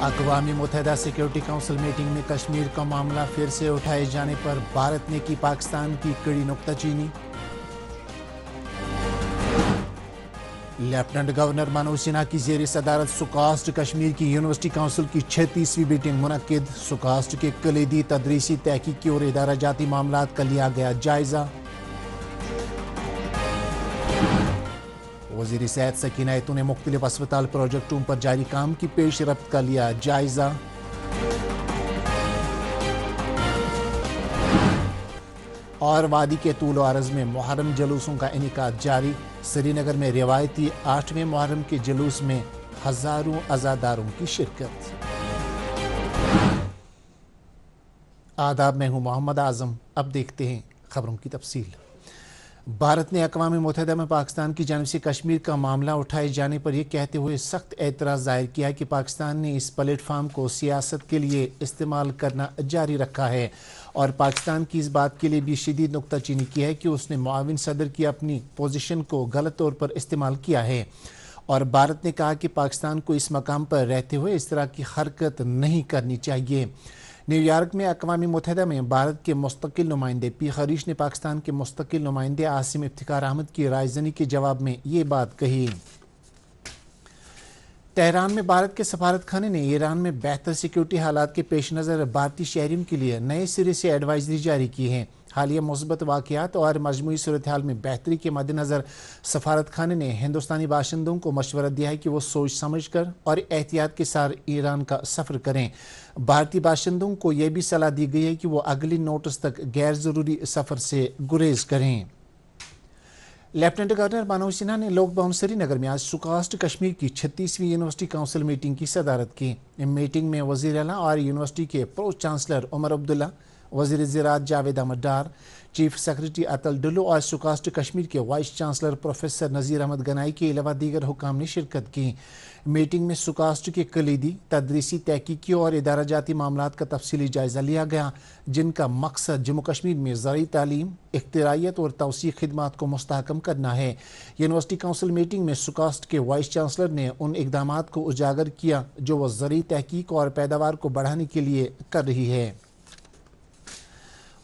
अक़वाम मुत्तहिदा security council meeting में कश्मीर का मामला फिर से उठाए जाने पर भारत ने की पाकिस्तान की कड़ी नुक्ताचीनी। लेफ्टिनेंट गवर्नर मनोज सिन्हा की ज़ेर सदारत सुकास्ट कश्मीर की यूनिवर्सिटी काउंसिल की 36वीं मीटिंग मुनक्किद। सुकास्ट के कलीदी तदरीसी तहकीकी और इदारा जाती मामलात का लिया गया जायजा। वज़ीर सेहत सकीना यतून ने मुख्तलिफ अस्पताल प्रोजेक्टों पर जारी काम की पेश रफ्त का लिया जायजा। और वादी के तूल व अर्ज़ में मुहर्रम जुलूसों का इनेकाद जारी। श्रीनगर में रिवायती 8वें मुहर्रम के जुलूस में हज़ारों अज़ादारों की शिरकत। आदाब, मैं हूँ मोहम्मद आज़म। अब देखते हैं खबरों की तफसील। भारत ने अक़वाम मुत्तहिदा में पाकिस्तान की जानिब से कश्मीर का मामला उठाए जाने पर यह कहते हुए सख्त एतराज़ ज़ाहिर किया है कि पाकिस्तान ने इस प्लेटफार्म को सियासत के लिए इस्तेमाल करना जारी रखा है और पाकिस्तान की इस बात के लिए भी शदीद नुक्ताचीनी की है कि उसने मुआविन सदर की अपनी पोजीशन को गलत तौर पर इस्तेमाल किया है। और भारत ने कहा कि पाकिस्तान को इस मकाम पर रहते हुए इस तरह की हरकत नहीं करनी चाहिए। न्यूयॉर्क में अक़वाम मुत्तहिदा में भारत के मुस्तकिल नुमाइंदे पी खरीश ने पाकिस्तान के मुस्तकिल नुमाइंदे आसिम इफ्तिखार अहमद की रायज़नी के जवाब में ये बात कही। तेहरान में भारत के सफारत खाने ने ईरान में बेहतर सिक्योरिटी हालात के पेश नज़र भारतीय शहरियों के लिए नए सिरे से एडवाइजरी जारी की है। हालिया मुस्बत वाक़यात और मजमूई सूरत हाल में बेहतरी के मद्देनज़र सफारत खाने ने हिंदुस्तानी बाशिंदों को मशवरा दिया है कि वो सोच समझ कर और एहतियात के साथ ईरान का सफ़र करें। भारतीय बाशिंदों को यह भी सलाह दी गई है कि वो अगली नोटिस तक गैर ज़रूरी सफ़र से गुरेज करें। लेफ्टिनेंट गवर्नर मनोज सिन्हा ने लोक भवन श्रीनगर में आज सुकास्ट कश्मीर की 36वीं यूनिवर्सिटी काउंसिल मीटिंग की सदारत की। मीटिंग में वज़ीर आला और यूनिवर्सिटी के प्रो चांसलर उमर अब्दुल्ला, वज़ीर ज़राअत जावेद अहमद डार, चीफ सेक्रेटरी अतल डुल्लू और सुकास्ट कश्मीर के वाइस चांसलर प्रोफेसर नज़ीर अहमद गनाई के अलावा दीगर हुकाम ने शिरकत की। मीटिंग में सुकास्ट के कलीदी तदरीसी तहकीकी और इदारा जाती मामलात का तफसीली जायज़ा लिया गया, जिनका मकसद जम्मू कश्मीर में ज़राई तालीम, इख्तिराइयत और तवसीक़ खिदमात को मुस्तहकम करना है। यूनिवर्सिटी काउंसिल मीटिंग में सुकास्ट के वाइस चांसलर ने उन इक़दामात को उजागर किया जो वह ज़राई तहकीक और पैदावार को बढ़ाने के लिए कर रही है।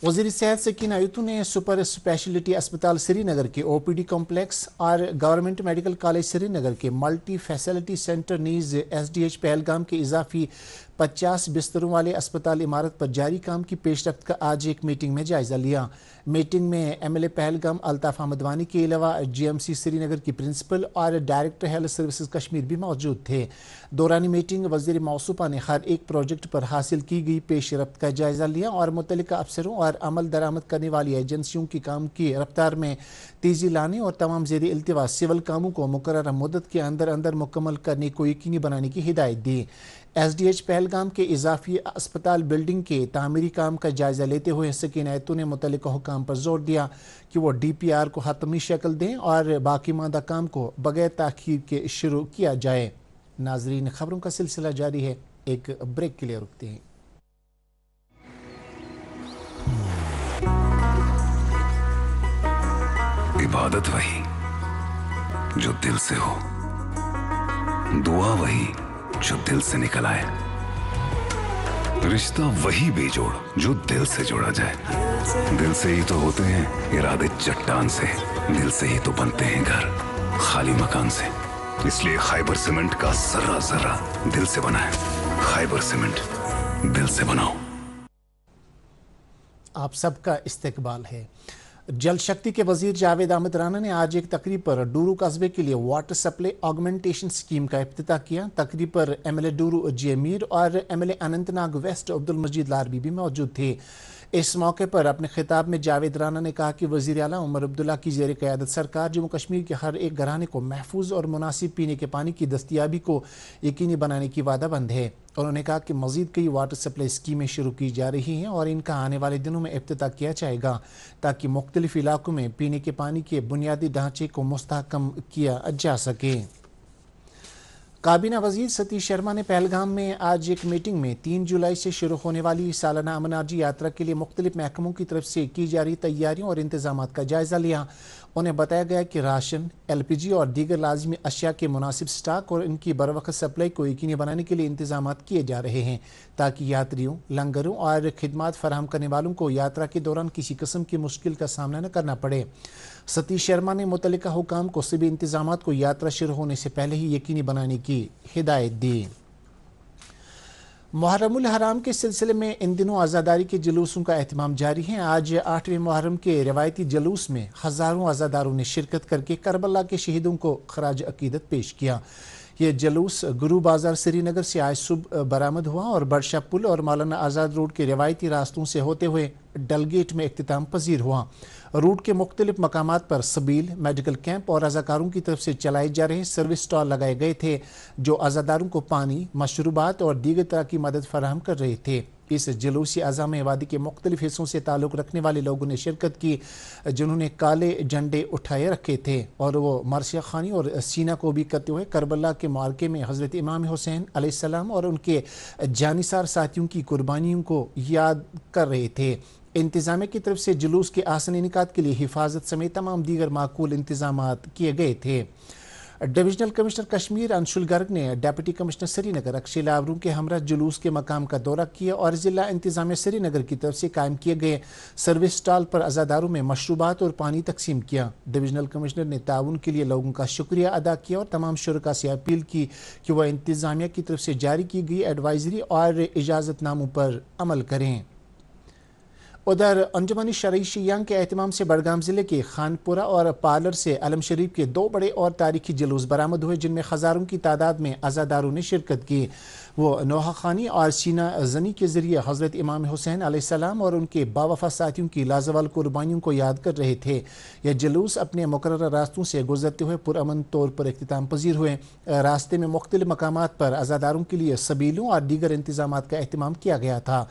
वज़ीर सेहत सकीना यतून ने सुपर स्पेशलिटी अस्पताल श्रीनगर के OPD कॉम्प्लेक्स और गवर्नमेंट मेडिकल कॉलेज श्रीनगर के multi facility centre knees SDH Pahalgam के इजाफी 50 बिस्तरों वाले अस्पताल इमारत पर जारी काम की पेशरफ्त का आज एक मीटिंग में जायज़ा लिया। मीटिंग में MLA पहलगाम अल्ताफ़ अहमद वानी के अलावा GMC श्रीनगर की प्रिंसिपल और डायरेक्टर हेल्थ सर्विसेज कश्मीर भी मौजूद थे। दौरानी मीटिंग वज़ीर मौसूफ़ा ने हर एक प्रोजेक्ट पर हासिल की गई पेशरफ्त का जायज़ा लिया और मुतल्लिका अफसरों और अमल दरामद करने वाली एजेंसियों की काम की रफ्तार में तेज़ी लाने और तमाम ज़ेर इल्तिवा सिविल कामों को मुकर्रर मुद्दत के अंदर अंदर मुकम्मल करने को यकीनी बनाने की हिदायत दी। SDH पहलगाम के इजाफी अस्पताल बिल्डिंग के तामीरी काम का जायज़ा लेते हुए सकीना यतून ने मुतल्लिका हुकाम पर जोर दिया कि वो DPR को हतमी शक्ल दें और बाकी मादा काम को बगैर ताख़ीर के शुरू किया जाए। नाजरीन, खबरों का सिलसिला जारी है, एक ब्रेक के लिए रुकते हैं। इबादत वही जो दिल से हो, दुआ वही जो दिल से निकल आए, रिश्ता वही बेजोड़ जो दिल से जोड़ा जाए। दिल से ही तो होते हैं इरादे चट्टान से, दिल से ही तो बनते हैं घर खाली मकान से। इसलिए खैबर सीमेंट का जर्रा जर्रा दिल से बना है। खैबर सीमेंट, दिल से बनाओ। आप सबका इस्तकबाल है। जल शक्ति के वजीर जावेद अहमद राना ने आज एक तकरीब पर डूरू कस्बे के लिए वाटर सप्लाई ऑगमेंटेशन स्कीम का इफ्तिताह किया। तकरीब पर MLA डूरू जी मीर और MLA अनंतनाग वेस्ट अब्दुल मजीद लारबी भी मौजूद थे। इस मौके पर अपने खिताब में जावेद राना ने कहा कि वज़ीर आला उमर अब्दुल्ला की ज़ेर क़यादत सरकार जम्मू कश्मीर के हर एक घराने को महफूज और मुनासिब पीने के पानी की दस्तियाबी को यकीनी बनाने की वादाबंद है। उन्होंने कहा कि मज़ीद कई वाटर सप्लाई स्कीमें शुरू की जा रही हैं और इनका आने वाले दिनों में इफ्तिताह किया जाएगा ताकि मुख्तलिफ इलाकों में पीने के पानी के बुनियादी ढांचे को मुस्तहकम किया जा सके। काबीना वजीर सतीश शर्मा ने पहलगाम में आज एक मीटिंग में 3 जुलाई से शुरू होने वाली सालाना अमरनाथ यात्रा के लिए मुख्तलिफ महकमों की तरफ से की जा रही तैयारियों और इंतजाम का जायजा लिया। उन्हें बताया गया कि राशन, LPG और दीगर लाजमी अशिया के मुनासिब स्टॉक और इनकी बरवक्त सप्लाई को यकीनी बनाने के लिए इंतजाम किए जा रहे हैं ताकि यात्रियों, लंगरों और खिदमात फराहम करने वालों को यात्रा के दौरान किसी किस्म की मुश्किल का सामना न करना पड़े। सतीश शर्मा ने मुतल्लिका हुकाम को सभी इंतजामात को यात्रा शुरू होने से पहले ही यकीनी बनाने की हिदायत दी। मुहर्रमुल हराम के सिलसिले में इन दिनों आज़ादारी के जुलूसों का एहतमाम जारी है। आज 8वें मुहर्रम के रवायती जुलूस में हज़ारों आज़ादारों ने शिरकत करके करबला के शहीदों को खराज अकीदत पेश किया। ये जुलूस गुरु बाजार श्रीनगर से आज सुबह बरामद हुआ और बड़शाह पुल और मौलाना आज़ाद रोड के रवायती रास्तों से होते हुए डलगेट में इख्तिताम पजीर हुआ। रूट के मुख्तलिफ मकामात पर सबील, मेडिकल कैंप और रज़ाकारों की तरफ से चलाए जा रहे सर्विस स्टॉल लगाए गए थे जो अज़ादारों को पानी, मशरूबात और दीगर तरह की मदद फराहम कर रहे थे। इस जुलूसी अज़ा में वादी के मुख्तलिफ हिस्सों से ताल्लुक़ रखने वाले लोगों ने शिरकत की जिन्होंने काले झंडे उठाए रखे थे और वो मरसिया खानी और सीना को भी करते हुए करबला के मार्के में हज़रत इमाम हुसैन अलैहिस्सलाम और उनके जानिसार साथियों की कुर्बानियों को याद कर रहे थे। इंतज़ामिया की तरफ से जुलूस के आसन इनकाद के लिए हिफाजत समेत तमाम दीगर माकूल इंतजामात किए गए थे। डिविजनल कमिश्नर कश्मीर अंशुल गर्ग ने डिप्टी कमिश्नर श्रीनगर अक्षय लावरू के हमरा जुलूस के मकाम का दौरा किया और ज़िला इंतज़ामिया श्रीनगर की तरफ से कायम किए गए सर्विस स्टॉल पर अज़ादारों में मशरूबात और पानी तकसीम किया। डिविजनल कमिश्नर ने ताउन के लिए लोगों का शुक्रिया अदा किया और तमाम शुरका से अपील की कि वह इंतज़ामिया की तरफ से जारी की गई एडवाइजरी और इजाज़तनामों पर अमल करें। उधर अंजुमन शरई शियां के एहतमाम से बड़गाम ज़िले के खानपुरा और पार्लर से अलम शरीफ के 2 बड़े और तारीखी जुलूस बरामद हुए जिनमें हज़ारों की तादाद में अज़ादारों ने शिरकत की। वो नोहा खानी और सीना जनी के ज़रिए हज़रत इमाम हुसैन अलैहिस्सलाम और उनके बावफा साथियों की लाजवाल कुर्बानियों को याद कर रहे थे। यह जुलूस अपने मुकर्रर रास्तों से गुजरते हुए पुरअमन तौर पर इख्तिताम पजीर हुए। रास्ते में मुख्तलिफ मकामात पर अज़ादारों के लिए सबीलों और दीगर इंतजामात का अहतमाम किया गया था।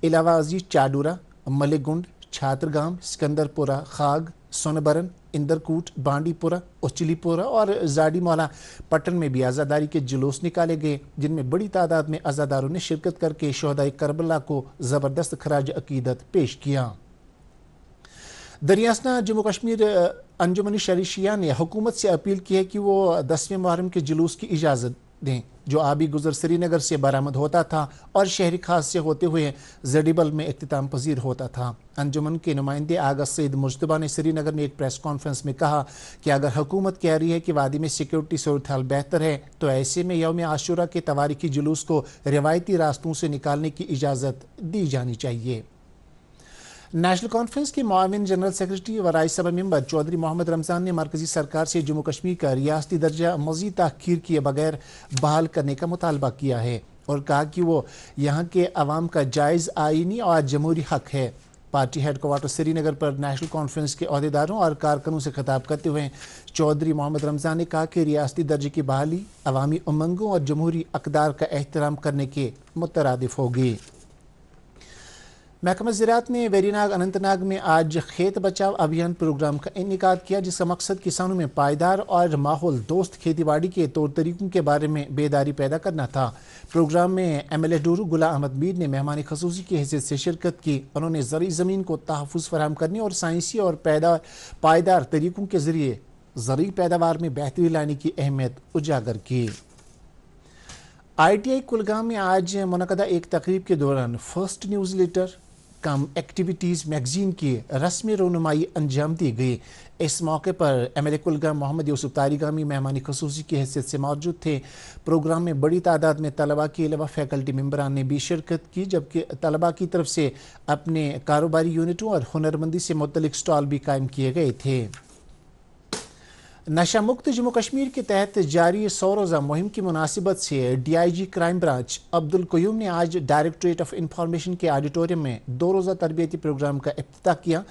इलावा अजीज चाडूरा, मलिकगुंड, छात्रगाम, सिकंदरपुरा, खाग, सोनबरन, इंदरकूट, बांडीपुरा, उचलीपुरा और जाडी मौला पट्टन में भी आज़ादारी के जुलूस निकाले गए जिनमें बड़ी तादाद में अज़ादारों ने शिरकत करके शोहदाए करबला को ज़बरदस्त खराज अकीदत पेश किया। दरियासना जम्मू कश्मीर अंजुमन शरई शिया ने हुकूमत से अपील की है कि वो 10वें मुहर्रम के जुलूस की इजाज़त दें जो आबी गुजर श्रीनगर से बरामद होता था और शहरी खास से होते हुए जडीबल में इख्तिताम पजीर होता था। अंजुमन के नुमाइंदे आगा सईद मुज्तबा ने श्रीनगर में एक प्रेस कॉन्फ्रेंस में कहा कि अगर हुकूमत कह रही है कि वादी में सिक्योरिटी सूरत हाल बेहतर है तो ऐसे में यौम आशूरा के तवारीखी जुलूस को रिवायती रास्तों से निकालने की इजाज़त दी जानी चाहिए। नेशनल कॉन्फ्रेंस के मुआविन जनरल सेक्रेटरी व राज्यसभा मेंबर चौधरी मोहम्मद रमज़ान ने मरकजी सरकार से जम्मू कश्मीर का रियासती दर्जा मज़ीद ताख़ीर किए बगैर बहाल करने का मुतालबा किया है और कहा कि वो यहाँ के अवाम का जायज़ आईनी और जमहूरी हक है। पार्टी हेडक्वार्टर श्रीनगर पर नेशनल कॉन्फ्रेंस के अहदेदारों और कारकुनों से खिताब करते हुए चौधरी मोहम्मद रमज़ान ने कहा कि रियासती दर्जे की बहाली अवामी उमंगों और जमहूरी अक़दार का एहतराम करने के मुतरादिफ होगी। महकमा ज़राअत ने वेरीनाग अनंतनाग में आज खेत बचाव अभियान प्रोग्राम का इनेकाद किया जिसका मकसद किसानों में पायदार और माहौल दोस्त खेतीबाड़ी के तौर तरीकों के बारे में बेदारी पैदा करना था। प्रोग्राम में MLA डोरू गुलाम अहमद मीर ने मेहमान खसूसी की हैसियत से शिरकत की। उन्होंने ज़रई ज़मीन को तहफ़्फ़ुज़ फराहम करने और साइंसी और पायदार तरीकों के ज़रिए ज़रई पैदावार में बेहतरी लाने की अहमियत उजागर की। ITI कुलगाम में आज मुनक़दा एक तकरीब के दौरान फर्स्ट न्यूज़ लेटर कम एक्टिविटीज़ मैगज़ीन की रस्मी रोनुमाई अंजाम दी गई। इस मौके पर MLA कुलगाम मोहम्मद यूसुफ तारिगामी मेहमानी खसूसी की हैसियत से मौजूद थे। प्रोग्राम में बड़ी तादाद में तलबा के अलावा फैकल्टी मेंबरान ने भी शिरकत की जबकि तलबा की तरफ से अपने कारोबारी यूनिटों और हुनरमंदी से मुतल्लिक स्टॉल भी कायम किए गए थे। नशा मुक्त जम्मू कश्मीर के तहत जारी 100 रोज़ा मुहिम की मुनासिबत से DIG crime branch Abdul Qayyum ने आज डायरेक्टरेट ऑफ इंफॉर्मेशन के ऑडिटोरियम में 2 रोज़ा तरबियती प्रोग्राम का इफ्तिताह किया।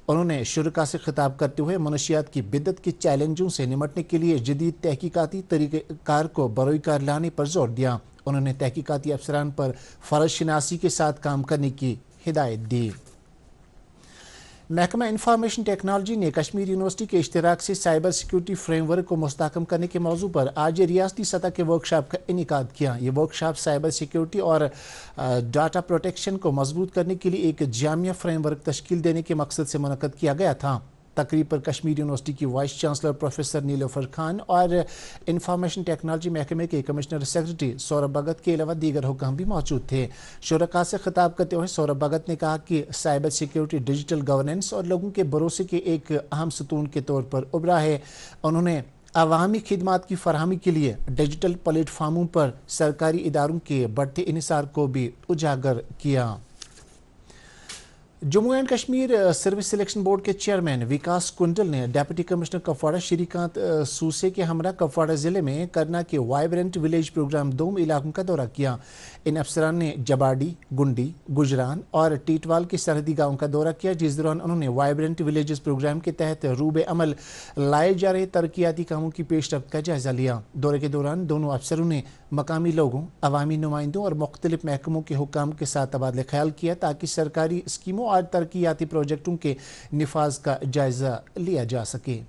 उन्होंने शुरका से खिताब करते हुए मनशियात की बिद्दत के चैलेंजों से निमटने के लिए जदीद तहकीकाती तरीक़ेकार को बरोईकार लाने पर जोर दिया। उन्होंने तहकीकाती अफसरान पर फ़र्ज़ शनासी के साथ काम करने की हिदायत दी। महकमा इंफॉर्मेशन टेक्नोलॉजी ने कश्मीर यूनिवर्सिटी के इश्तराक से साइबर सिक्योरिटी फ्रेमवर्क को मुस्तहकम करने के मौजू पर आज रियासती सतह के वर्कशॉप का इनेकाद किया। ये वर्कशॉप साइबर सिक्योरिटी और डाटा प्रोटेक्शन को मजबूत करने के लिए एक जामिया फ्रेमवर्क तश्कील देने के मकसद से मुनक्कद किया गया था। तकरीब पर कश्मीर यूनिवर्सिटी की vice chancellor professor Nilofar Khan और इंफॉर्मेशन टेक्नोलॉजी महकमे के कमिश्नर सेक्रेटरी सौरभ भगत के अलावा दीगर हुक्काम भी मौजूद थे। शुरका से खिताब करते हुए सौरभ भगत ने कहा कि साइबर सिक्योरिटी डिजिटल गवर्नेंस और लोगों के भरोसे के एक अहम सतून के तौर पर उभरा है। उन्होंने अवामी खिदमात की फरहमी के लिए डिजिटल प्लेटफार्मों पर सरकारी इदारों के बढ़ते इन्हिसार को भी उजागर किया। Jammu and Kashmir service selection board के चेयरमैन विकास कुंडल ने deputy commissioner Kupwara Shrikant SUSE के हमरा कपवाड़ा जिले में करना के वाइब्रेंट विलेज प्रोग्राम 2 इलाकों का दौरा किया। इन अफसरान ने जबाड़ी, गुंडी, गुजरान और टीटवाल के सरहदी गांवों का दौरा किया, जिस दौरान उन्होंने वाइब्रेंट विलेजेस प्रोग्राम के तहत रूबे अमल लाए जा रहे तरक्याती कामों की पेशरफ्त का जायजा लिया। दौरे के दौरान दोनों अफसरों ने मकामी लोगों, अवामी नुमाइंदों और मुख्तलिफ महकमों के हुक्काम के साथ तबादला ख्याल किया ताकि सरकारी स्कीमों और तरक्याती प्रोजेक्टों के निफाज का जायजा लिया जा सके।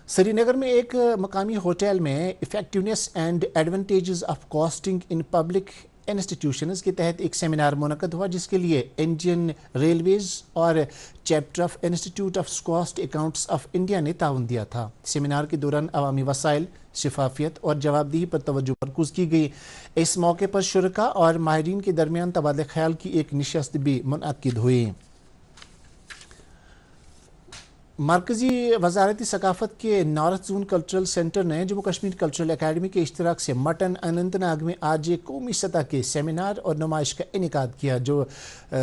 श्रीनगर में एक मकामी होटल में effectiveness and advantages of costing in public institutions के तहत एक सेमिनार मुनक्कद हुआ, जिसके लिए इंडियन रेलवेज और chapter of institute of cost accounts of India ने ताउन दिया था। सेमिनार के दौरान अवामी वसाइल, शफाफियत और जवाबदेही पर तवज्जो मरकूज की गई। इस मौके पर शुरका और माहिरीन के दरमियान तबादला ख्याल की एक नशस्त भी मुनअक्किद हुई। मरकजी वजारती सकाफत के नॉर्थ जोन कल्चरल सेंटर ने जम्मू कश्मीर कल्चरल अकेडमी के इश्तराक से मटन अनंतनाग में आज एक कौमी सतह के सेमिनार और नुमाइश का इनेकाद किया, जो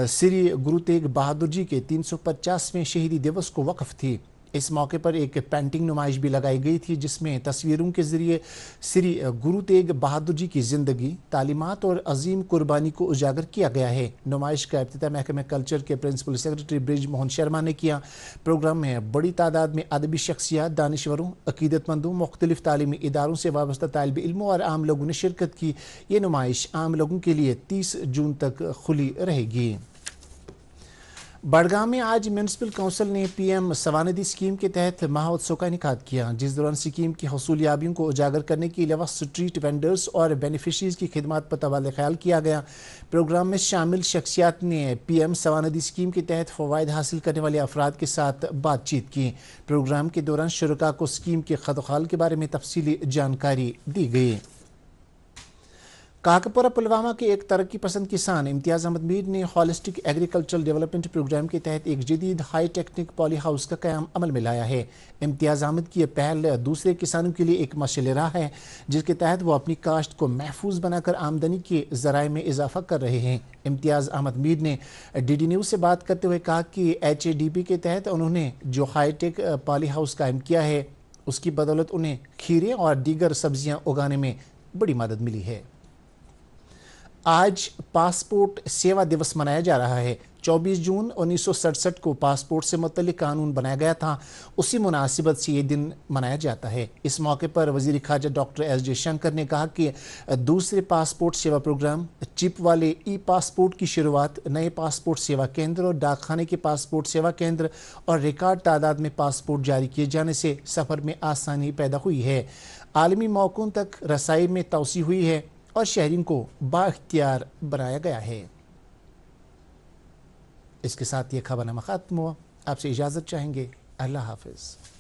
श्री गुरु तेग बहादुर जी के 350वें शहीदी दिवस को वक्फ थी। इस मौके पर एक पेंटिंग नुमाइश भी लगाई गई थी, जिसमें तस्वीरों के जरिए श्री गुरु तेग बहादुर जी की ज़िंदगी, तालीमात और अजीम कुर्बानी को उजागर किया गया है। नुमाइश का इफ्तिताह महकमे कल्चर के प्रिंसिपल सेक्रेटरी ब्रिज मोहन शर्मा ने किया। प्रोग्राम में बड़ी तादाद में अदबी शख्सियात, दानिशवरों, अकीदतमंदों, मुख्तलिफ तालीमी इदारों से वाबस्ता तालिब इल्मों और आम लोगों ने शिरकत की। ये नुमाइश आम लोगों के लिए 30 जून तक खुली रहेगी। बड़गाम में आज म्यूनसिपल काउंसिल ने पीएम स्वानिधि स्कीम के तहत महोत्सव का इनेकाद किया, जिस दौरान स्कीम की हसूलियाबियों को उजागर करने के अलावा स्ट्रीट वेंडर्स और बेनिफिशरीज की खिदमत पर तबादला ख्याल किया गया। प्रोग्राम में शामिल शख्सियात ने पीएम स्वानिधि स्कीम के तहत फ़वाइद हासिल करने वाले अफराद के साथ बातचीत की। प्रोग्राम के दौरान शुरका को स्कीम के खदखाल के बारे में तफसीली जानकारी दी गई। काकपुरा पुलवामा के एक तरक्की पसंद किसान इम्तियाज़ अहमद मीर ने हॉलिस्टिक एग्रीकल्चरल डेवलपमेंट प्रोग्राम के तहत एक जदीद हाई टेक्निक पॉली हाउस का क़याम अमल में लाया है। इम्तियाज़ अहमद की यह पहल दूसरे किसानों के लिए एक मशअल राह है, जिसके तहत वो अपनी काश्त को महफूज बनाकर आमदनी के ज़राए में इजाफा कर रहे हैं। इम्तियाज़ अहमद मीर ने DD न्यूज़ से बात करते हुए कहा कि HADP के तहत उन्होंने जो हाईटेक पॉली हाउस कायम किया है, उसकी बदौलत उन्हें खीरे और दीगर सब्जियाँ उगाने में बड़ी मदद मिली है। आज पासपोर्ट सेवा दिवस मनाया जा रहा है। 24 जून 1967 को पासपोर्ट से मुतल्लिक कानून बनाया गया था। उसी मुनासिबत से ये दिन मनाया जाता है। इस मौके पर वज़ीर ख़ारजा डॉक्टर S जयशंकर ने कहा कि दूसरे पासपोर्ट सेवा प्रोग्राम, चिप वाले ई-पासपोर्ट की शुरुआत, नए पासपोर्ट सेवा केंद्र और डाकखाने के पासपोर्ट सेवा केंद्र और रिकॉर्ड तादाद में पासपोर्ट जारी किए जाने से सफ़र में आसानी पैदा हुई है। आलमी मौक़ों तक रसाई में तोसी हुई है और शहरियों को बाइख्तियार बनाया गया है। इसके साथ ये खबरनामा ख़त्म हुआ। आपसे इजाज़त चाहेंगे। अल्लाह हाफ़िज़।